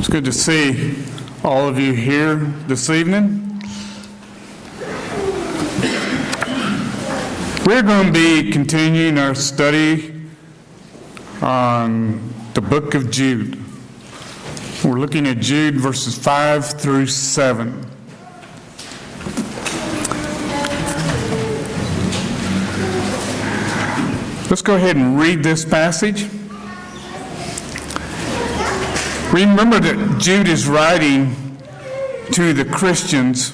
It's good to see all of you here this evening. We're going to be continuing our study on the book of Jude. We're looking at Jude verses 5 through 7. Let's go ahead and read this passage. Remember that Jude is writing to the Christians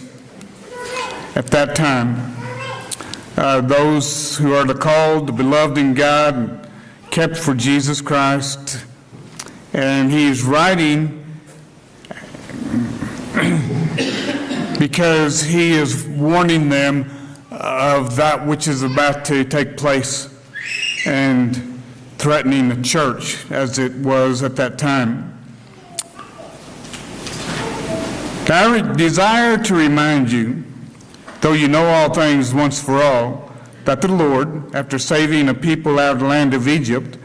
at that time, those who are the called, the beloved in God, and kept for Jesus Christ. And he is writing because he is warning them of that which is about to take place and threatening the church as it was at that time. I desire to remind you, though you know all things once for all, that the Lord, after saving a people out of the land of Egypt,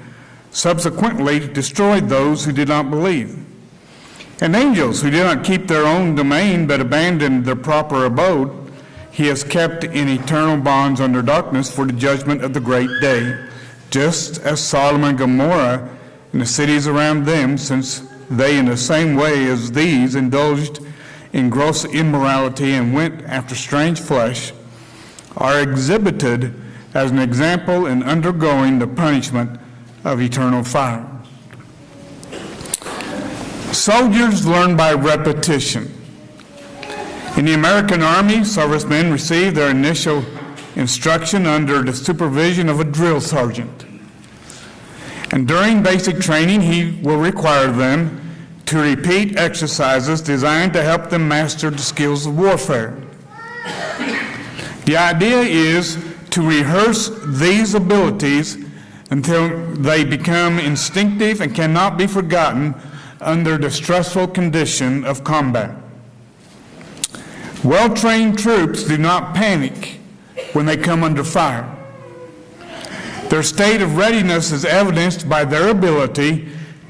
subsequently destroyed those who did not believe. And angels who did not keep their own domain but abandoned their proper abode, he has kept in eternal bonds under darkness for the judgment of the great day, just as Sodom and Gomorrah and the cities around them, since they in the same way as these indulged in gross immorality and went after strange flesh, are exhibited as an example in undergoing the punishment of eternal fire. Soldiers learn by repetition. In the American Army, servicemen receive their initial instruction under the supervision of a drill sergeant. And during basic training, he will require them to repeat exercises designed to help them master the skills of warfare. The idea is to rehearse these abilities until they become instinctive and cannot be forgotten under the stressful condition of combat. Well-trained troops do not panic when they come under fire. Their state of readiness is evidenced by their ability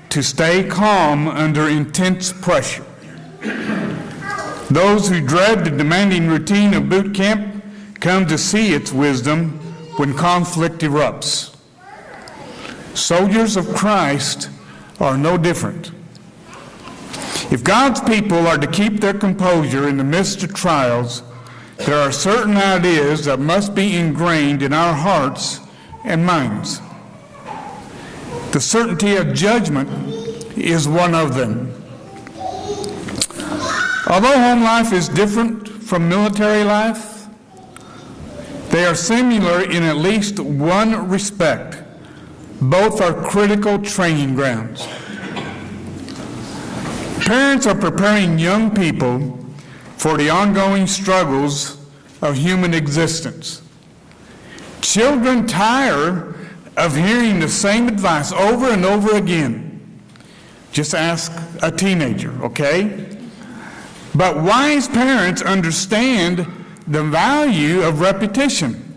to stay calm under intense pressure. Those who dread the demanding routine of boot camp come to see its wisdom when conflict erupts. Soldiers of Christ are no different. If God's people are to keep their composure in the midst of trials, there are certain ideas that must be ingrained in our hearts and minds. The certainty of judgment is one of them. Although home life is different from military life, they are similar in at least one respect. Both are critical training grounds. Parents are preparing young people for the ongoing struggles of human existence. Children tire of hearing the same advice over and over again. Just ask a teenager, okay? But wise parents understand the value of repetition.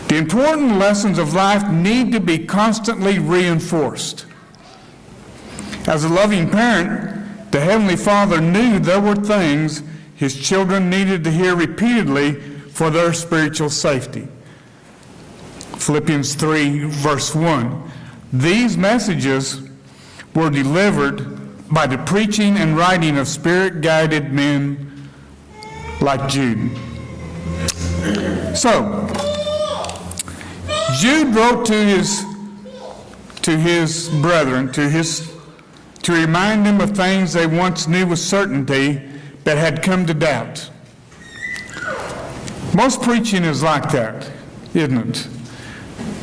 The important lessons of life need to be constantly reinforced. As a loving parent, the Heavenly Father knew there were things His children needed to hear repeatedly for their spiritual safety. Philippians 3, verse 1. These messages were delivered by the preaching and writing of Spirit-guided men like Jude. So, Jude wrote to his brethren, to remind them of things they once knew with certainty but had come to doubt. Most preaching is like that, isn't it?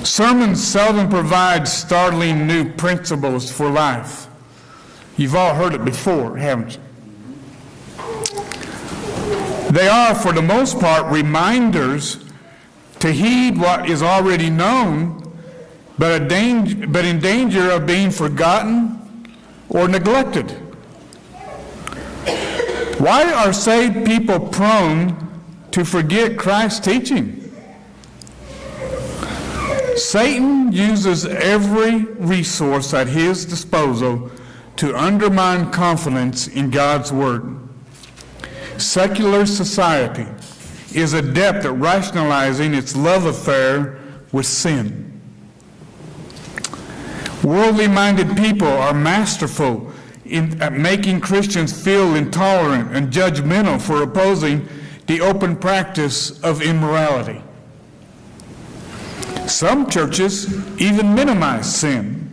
Sermons seldom provide startling new principles for life. You've all heard it before, haven't you? They are, for the most part, reminders to heed what is already known, but in danger of being forgotten or neglected. Why are saved people prone to forget Christ's teaching? Satan uses every resource at his disposal to undermine confidence in God's Word. Secular society is adept at rationalizing its love affair with sin. Worldly-minded people are masterful at making Christians feel intolerant and judgmental for opposing the open practice of immorality. Some churches even minimize sin.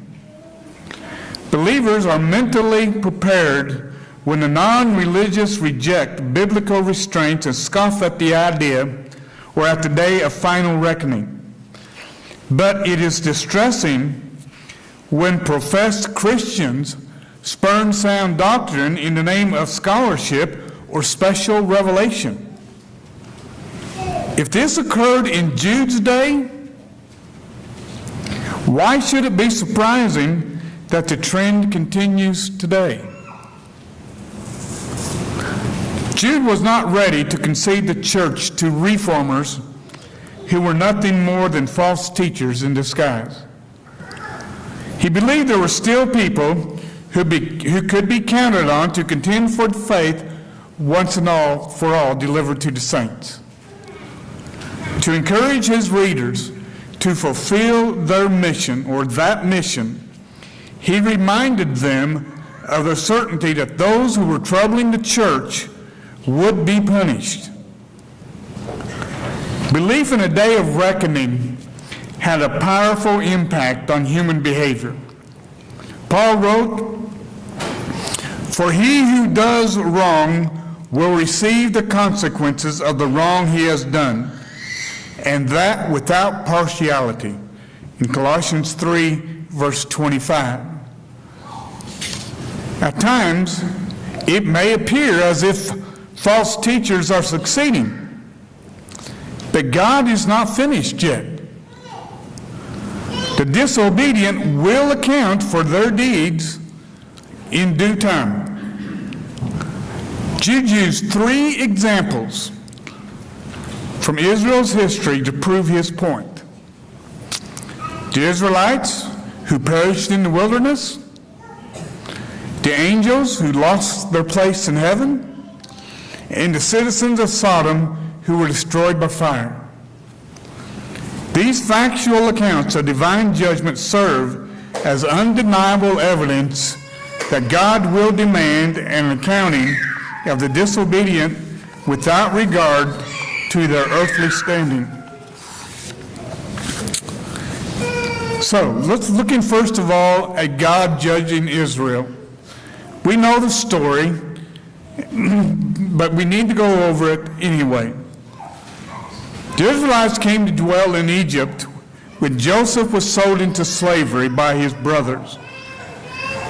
Believers are mentally prepared when the non-religious reject biblical restraints and scoff at the idea or at the day of final reckoning. But it is distressing when professed Christians spurn sound doctrine in the name of scholarship or special revelation. If this occurred in Jude's day, why should it be surprising that the trend continues today? Jude was not ready to concede the church to reformers who were nothing more than false teachers in disguise. He believed there were still people who could be counted on to contend for the faith once and all for all delivered to the saints. To encourage his readers to fulfill their mission, or that mission, he reminded them of the certainty that those who were troubling the church would be punished. Belief in a day of reckoning had a powerful impact on human behavior. Paul wrote, "For he who does wrong will receive the consequences of the wrong he has done, and that without partiality," in Colossians 3, verse 25. At times, it may appear as if false teachers are succeeding, but God is not finished yet. The disobedient will account for their deeds in due time. Jude used 3 examples from Israel's history to prove his point. The Israelites who perished in the wilderness, the angels who lost their place in heaven, and the citizens of Sodom who were destroyed by fire. These factual accounts of divine judgment serve as undeniable evidence that God will demand an accounting of the disobedient without regard to their earthly standing. So, let's look in first of all at God judging Israel. We know the story, but we need to go over it anyway. The Israelites came to dwell in Egypt when Joseph was sold into slavery by his brothers.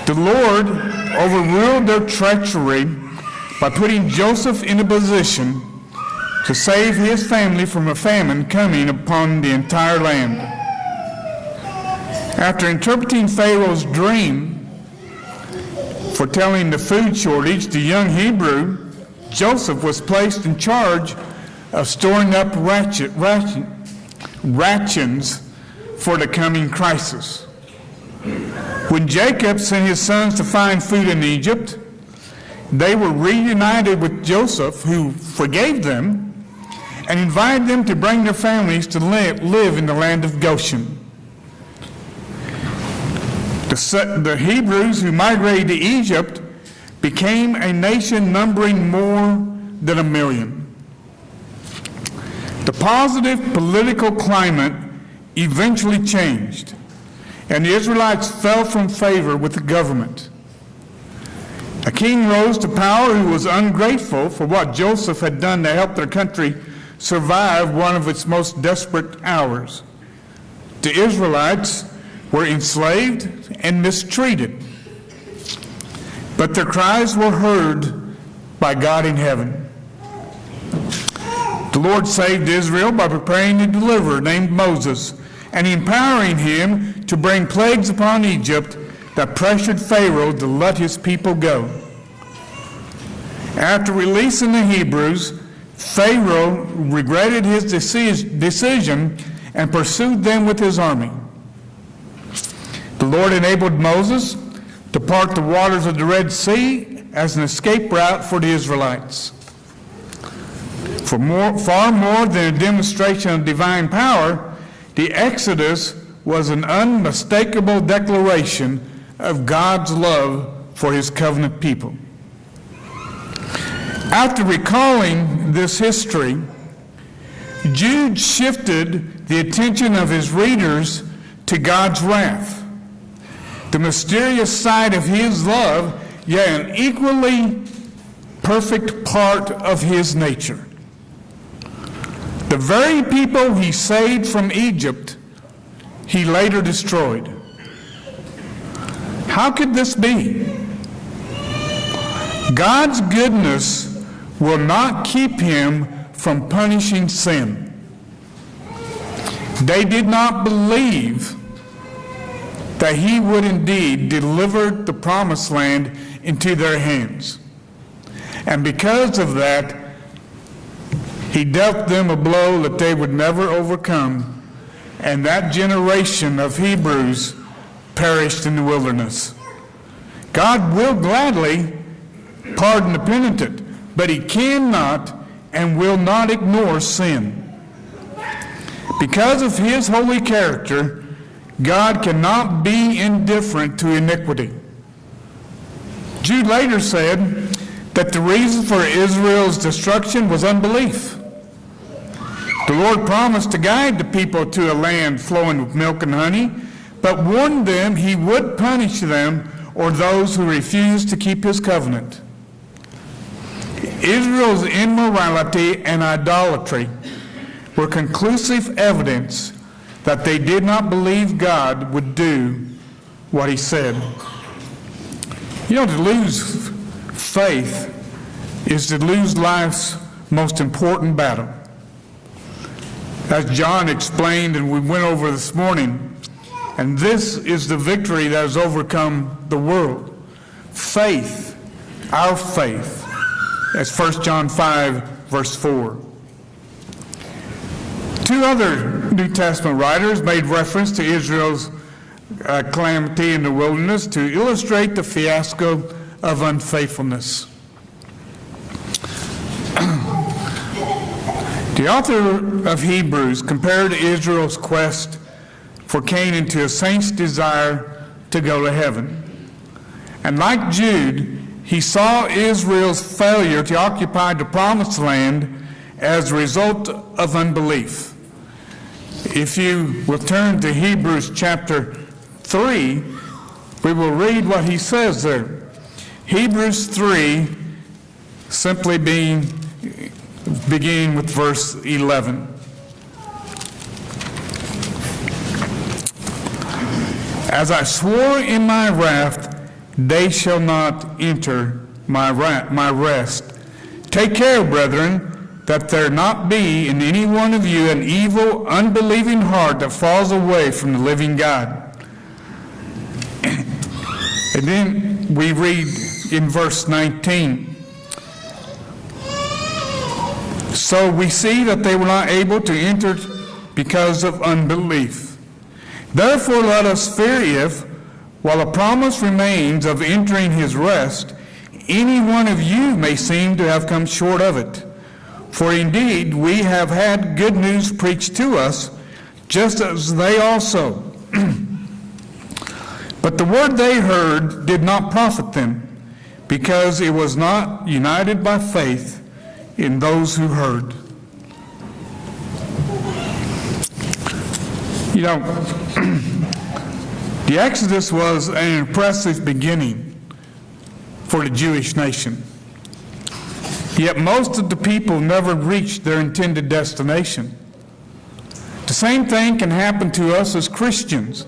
The Lord overruled their treachery by putting Joseph in a position to save his family from a famine coming upon the entire land. After interpreting Pharaoh's dream, foretelling the food shortage, the young Hebrew, Joseph, was placed in charge of storing up rations for the coming crisis. When Jacob sent his sons to find food in Egypt, they were reunited with Joseph, who forgave them and invited them to bring their families to live in the land of Goshen. The Hebrews who migrated to Egypt became a nation numbering more than 1 million. The positive political climate eventually changed, and the Israelites fell from favor with the government. A king rose to power who was ungrateful for what Joseph had done to help their country survive one of its most desperate hours. The Israelites were enslaved and mistreated, but their cries were heard by God in heaven. The Lord saved Israel by preparing a deliverer named Moses and empowering him to bring plagues upon Egypt that pressured Pharaoh to let his people go. After releasing the Hebrews, Pharaoh regretted his decision and pursued them with his army. The Lord enabled Moses to part the waters of the Red Sea as an escape route for the Israelites. Far more than a demonstration of divine power, the Exodus was an unmistakable declaration of God's love for his covenant people. After recalling this history, Jude shifted the attention of his readers to God's wrath, the mysterious side of his love, yet an equally perfect part of his nature. The very people he saved from Egypt, he later destroyed. How could this be? God's goodness will not keep him from punishing sin. They did not believe that he would indeed deliver the promised land into their hands. And because of that, he dealt them a blow that they would never overcome, and that generation of Hebrews perished in the wilderness. God will gladly pardon the penitent, but he cannot and will not ignore sin. Because of his holy character, God cannot be indifferent to iniquity. Jude later said that the reason for Israel's destruction was unbelief. The Lord promised to guide the people to a land flowing with milk and honey, but warned them he would punish them or those who refused to keep his covenant. Israel's immorality and idolatry were conclusive evidence that they did not believe God would do what he said. You know, to lose faith is to lose life's most important battle. As John explained and we went over this morning, and this is the victory that has overcome the world. Faith, our faith. That's 1 John 5, verse 4. Two other New Testament writers made reference to Israel's calamity in the wilderness to illustrate the fiasco of unfaithfulness. The author of Hebrews compared Israel's quest for Canaan to a saint's desire to go to heaven. And like Jude, he saw Israel's failure to occupy the promised land as a result of unbelief. If you will turn to Hebrews chapter 3, we will read what he says there. Hebrews 3 simply beginning with verse 11. As I swore in my wrath, they shall not enter my rest. Take care, brethren, that there not be in any one of you an evil, unbelieving heart that falls away from the living God. And then we read in verse 19. So we see that they were not able to enter because of unbelief. Therefore let us fear if, while a promise remains of entering his rest, any one of you may seem to have come short of it. For indeed we have had good news preached to us, just as they also. But the word they heard did not profit them, because it was not united by faith in those who heard. You know, the Exodus was an impressive beginning for the Jewish nation. Yet most of the people never reached their intended destination. The same thing can happen to us as Christians,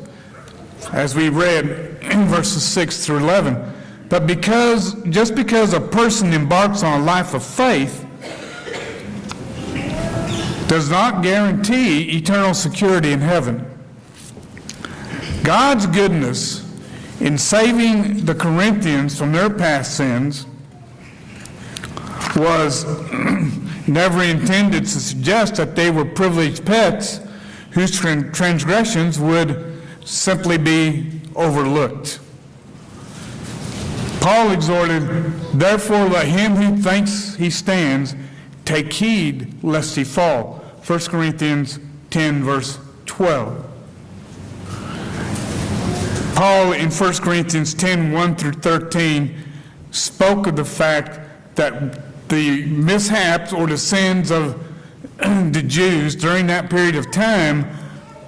as we read in verses 6 through 11. But just because a person embarks on a life of faith does not guarantee eternal security in heaven. God's goodness in saving the Corinthians from their past sins was never intended to suggest that they were privileged pets whose transgressions would simply be overlooked. Paul exhorted, therefore let him who thinks he stands take heed lest he fall. 1 Corinthians 10, verse 12. Paul in 1 Corinthians 10, 1 through 13 spoke of the fact that the mishaps or the sins of the Jews during that period of time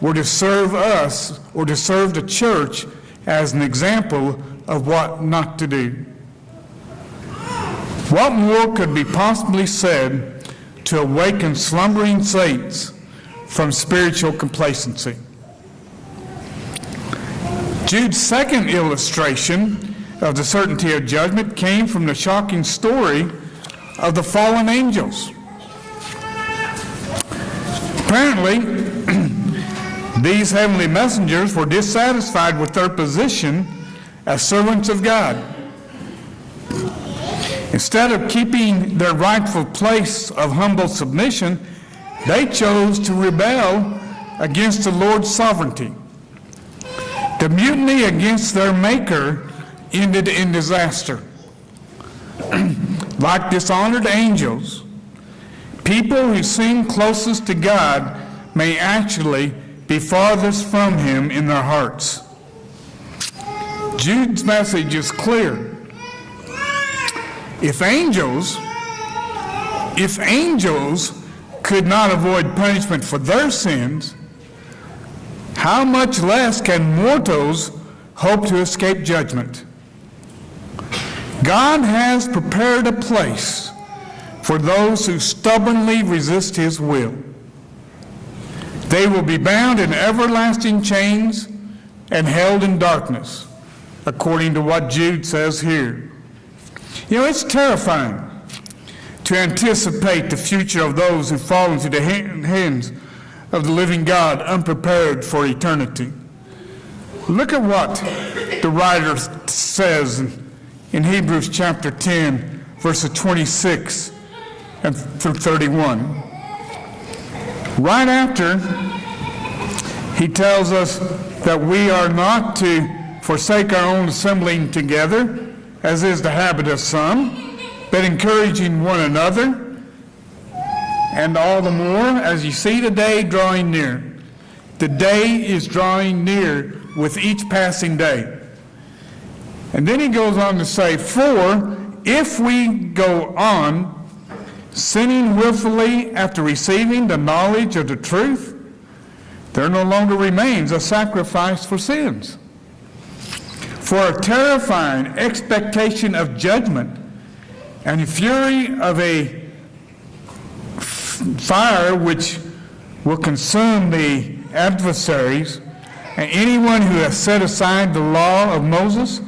were to serve us or to serve the church as an example of what not to do. What more could be possibly said to awaken slumbering saints from spiritual complacency? Jude's second illustration of the certainty of judgment came from the shocking story of the fallen angels. Apparently, these heavenly messengers were dissatisfied with their position as servants of God. Instead of keeping their rightful place of humble submission, they chose to rebel against the Lord's sovereignty. The mutiny against their Maker ended in disaster. Like dishonored angels, people who seem closest to God may actually be farthest from Him in their hearts. Jude's message is clear. If angels could not avoid punishment for their sins, how much less can mortals hope to escape judgment? God has prepared a place for those who stubbornly resist His will. They will be bound in everlasting chains and held in darkness, according to what Jude says here. You know, it's terrifying to anticipate the future of those who fall into the hands of the living God unprepared for eternity. Look at what the writer says in Hebrews chapter 10, verses 26 and through 31. Right after he tells us that we are not to forsake our own assembling together, as is the habit of some, but encouraging one another, and all the more as you see the day drawing near. The day is drawing near with each passing day. And then he goes on to say, for if we go on sinning willfully after receiving the knowledge of the truth, there no longer remains a sacrifice for sins. For a terrifying expectation of judgment and the fury of a fire which will consume the adversaries, and anyone who has set aside the law of Moses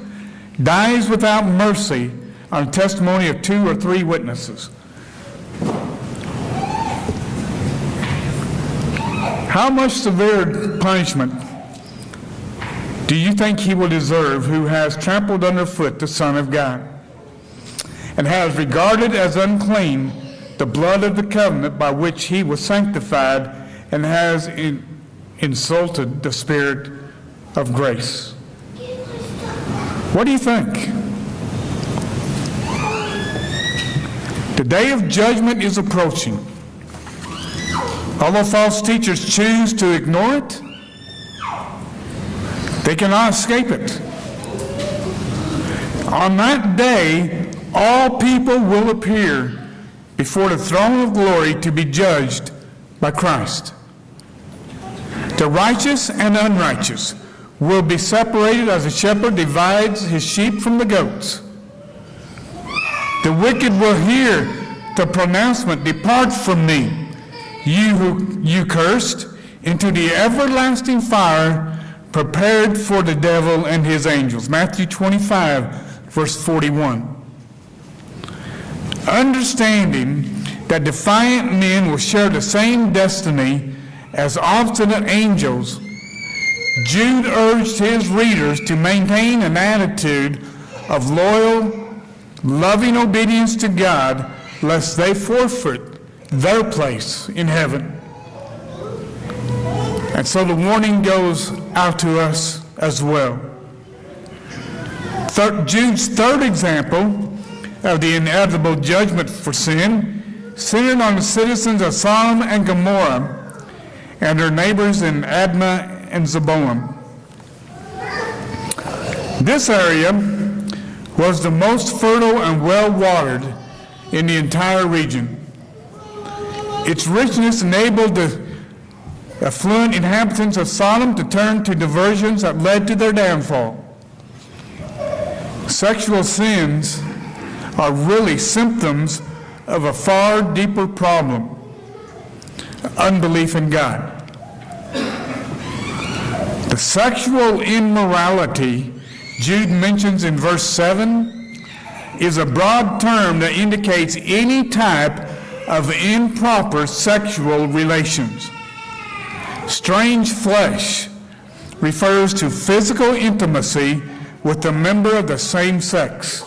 dies without mercy on the testimony of 2 or 3 witnesses. How much severe punishment do you think he will deserve who has trampled underfoot the Son of God and has regarded as unclean the blood of the covenant by which he was sanctified and has insulted the Spirit of grace? What do you think? The day of judgment is approaching. Although false teachers choose to ignore it, they cannot escape it. On that day, all people will appear before the throne of glory to be judged by Christ. The righteous and unrighteous will be separated as a shepherd divides his sheep from the goats. The wicked will hear the pronouncement, "Depart from me, you cursed, into the everlasting fire prepared for the devil and his angels." Matthew 25, verse 41. Understanding that defiant men will share the same destiny as obstinate angels, Jude urged his readers to maintain an attitude of loyal, loving obedience to God, lest they forfeit their place in heaven. And so the warning goes out to us as well. Jude's third example of the inevitable judgment for sin centered on the citizens of Sodom and Gomorrah and their neighbors in Admah and Zeboim. This area was the most fertile and well-watered in the entire region. Its richness enabled the affluent inhabitants of Sodom to turn to diversions that led to their downfall. Sexual sins are really symptoms of a far deeper problem: unbelief in God. The sexual immorality Jude mentions in verse 7 is a broad term that indicates any type of improper sexual relations. Strange flesh refers to physical intimacy with a member of the same sex.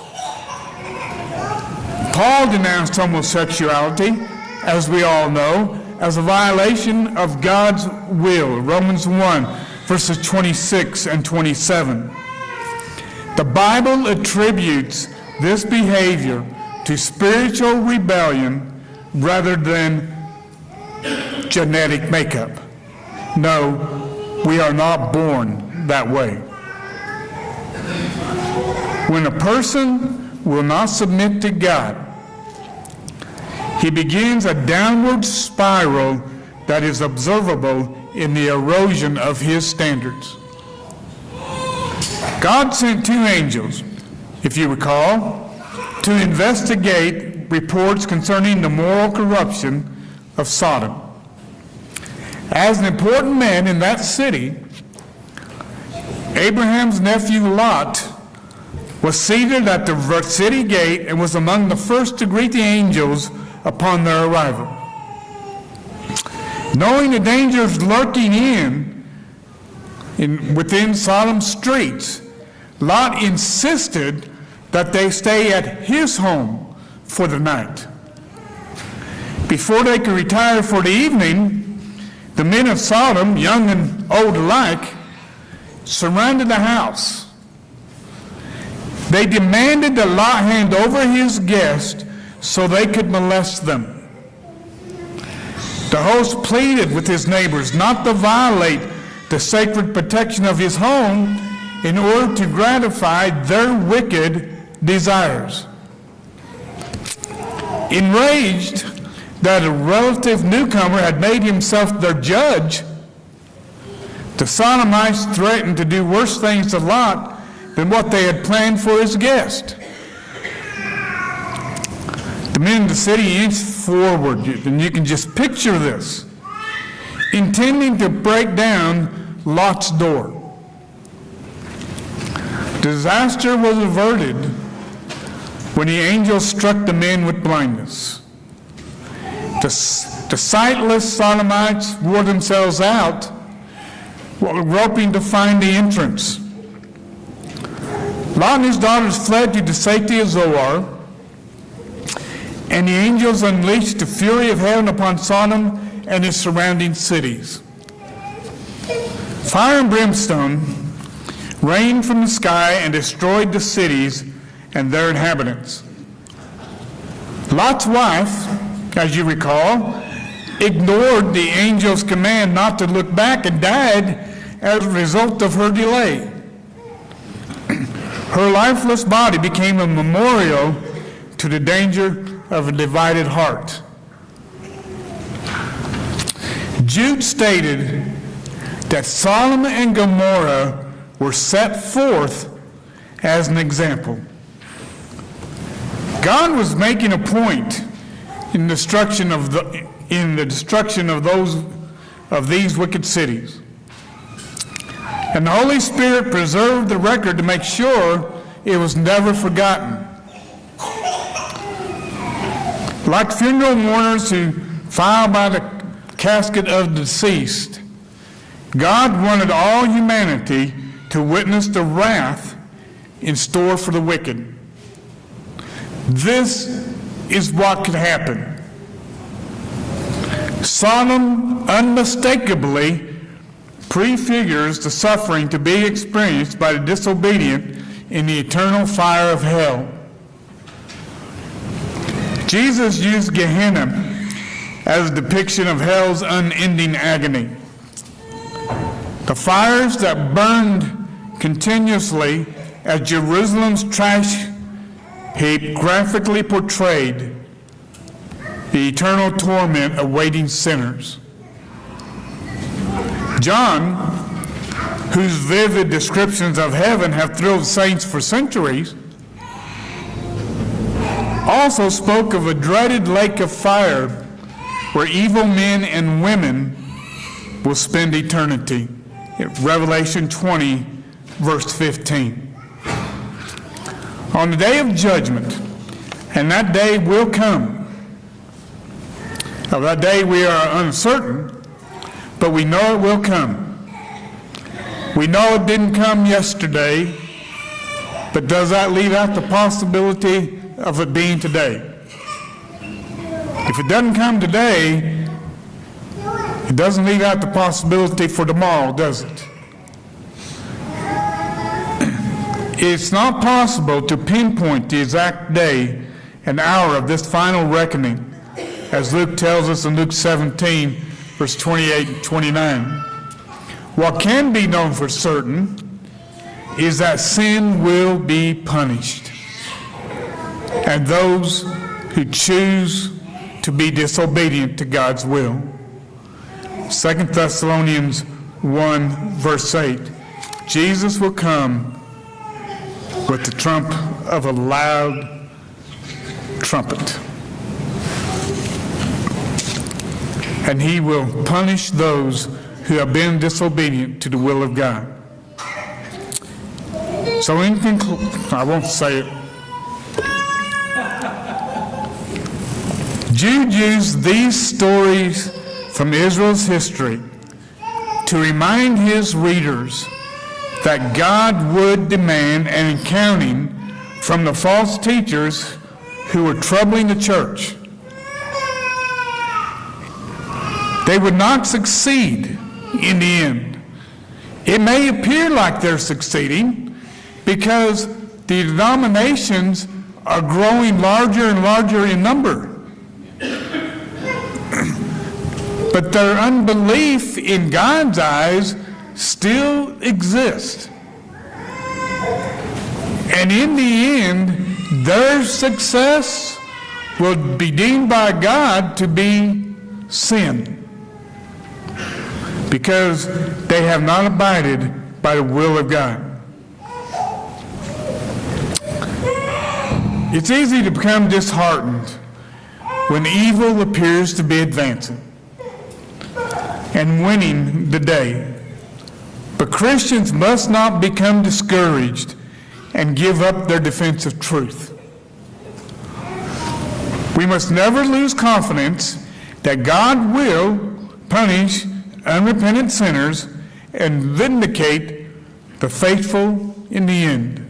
Paul denounced homosexuality, as we all know, as a violation of God's will. Romans 1, verses 26 and 27. The Bible attributes this behavior to spiritual rebellion rather than genetic makeup. No, we are not born that way. When a person will not submit to God, he begins a downward spiral that is observable in the erosion of his standards. God sent two angels, if you recall, to investigate reports concerning the moral corruption of Sodom. As an important man in that city, Abraham's nephew Lot was seated at the city gate and was among the first to greet the angels upon their arrival. Knowing the dangers lurking within Sodom's streets, Lot insisted that they stay at his home for the night. Before they could retire for the evening, the men of Sodom, young and old alike, surrounded the house. They demanded that Lot hand over his guest so they could molest them. The host pleaded with his neighbors not to violate the sacred protection of his home in order to gratify their wicked desires. Enraged that a relative newcomer had made himself their judge, the Sodomites threatened to do worse things to Lot than what they had planned for his guest. The men of the city inched forward, and you can just picture this, intending to break down Lot's door. Disaster was averted when the angel struck the men with blindness. The sightless Sodomites wore themselves out while groping to find the entrance. Lot and his daughters fled to the safety of Zoar, and the angels unleashed the fury of heaven upon Sodom and its surrounding cities. Fire and brimstone rained from the sky and destroyed the cities and their inhabitants. Lot's wife, as you recall, ignored the angel's command not to look back and died as a result of her delay. Her lifeless body became a memorial to the danger of a divided heart. Jude stated that Sodom and Gomorrah were set forth as an example. God was making a point in the destruction of these wicked cities. And the Holy Spirit preserved the record to make sure it was never forgotten. Like funeral mourners who file by the casket of the deceased, God wanted all humanity to witness the wrath in store for the wicked. This is what could happen. Sodom unmistakably prefigures the suffering to be experienced by the disobedient in the eternal fire of hell. Jesus used Gehenna as a depiction of hell's unending agony. The fires that burned continuously as Jerusalem's trash heap graphically portrayed the eternal torment awaiting sinners. John, whose vivid descriptions of heaven have thrilled saints for centuries, also spoke of a dreaded lake of fire where evil men and women will spend eternity. Revelation 20, verse 15. On the day of judgment, and that day will come. Of that day we are uncertain, but we know it will come. We know it didn't come yesterday, but does that leave out the possibility of it being today? If it doesn't come today, it doesn't leave out the possibility for tomorrow, does it? It's not possible to pinpoint the exact day and hour of this final reckoning, as Luke tells us in Luke 17, verse 28 and 29. What can be known for certain is that sin will be punished, and those who choose to be disobedient to God's will. 2 Thessalonians 1, verse 8, Jesus will come with the trump of a loud trumpet, and he will punish those who have been disobedient to the will of God. So in conclusion, I won't say it. Jude used these stories from Israel's history to remind his readers that God would demand an accounting from the false teachers who were troubling the church. They would not succeed in the end. It may appear like they're succeeding because the denominations are growing larger and larger in number. But their unbelief in God's eyes still exists. And in the end, their success will be deemed by God to be sin, because they have not abided by the will of God. It's easy to become disheartened when evil appears to be advancing and winning the day. But Christians must not become discouraged and give up their defense of truth. We must never lose confidence that God will punish unrepentant sinners and vindicate the faithful in the end.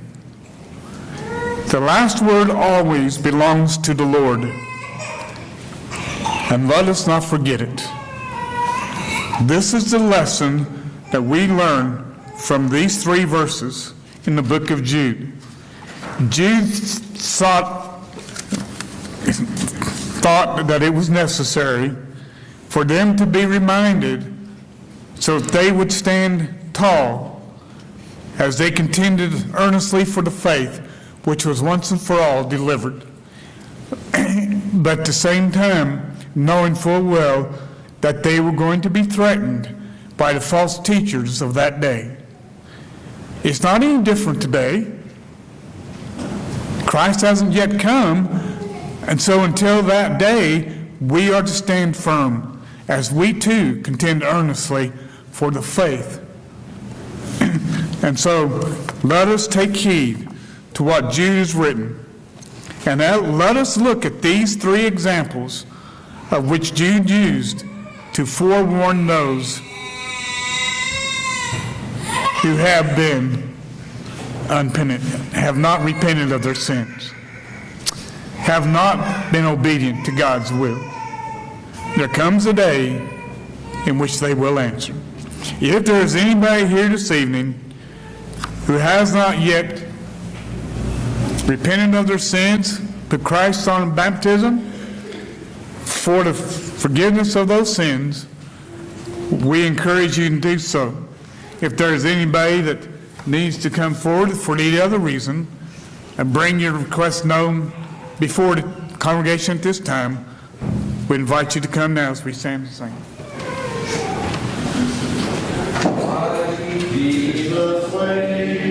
The last word always belongs to the Lord, and let us not forget it. This is the lesson that we learn from these 3 verses in the book of Jude. Jude thought that it was necessary for them to be reminded so that they would stand tall as they contended earnestly for the faith which was once and for all delivered. But at the same time, knowing full well that they were going to be threatened by the false teachers of that day. It's not any different today. Christ hasn't yet come, and so until that day, we are to stand firm as we too contend earnestly for the faith. And so let us take heed to what Jude has written, and let us look at these 3 examples of which Jude used to forewarn those who have been unpenitent, have not repented of their sins, have not been obedient to God's will. There comes a day in which they will answer. If there is anybody here this evening who has not yet repented of their sins, put Christ on baptism for the forgiveness of those sins, we encourage you to do so. If there's anybody that needs to come forward for any other reason and bring your request known before the congregation at this time, we invite you to come now as we stand and sing. Jesus, way.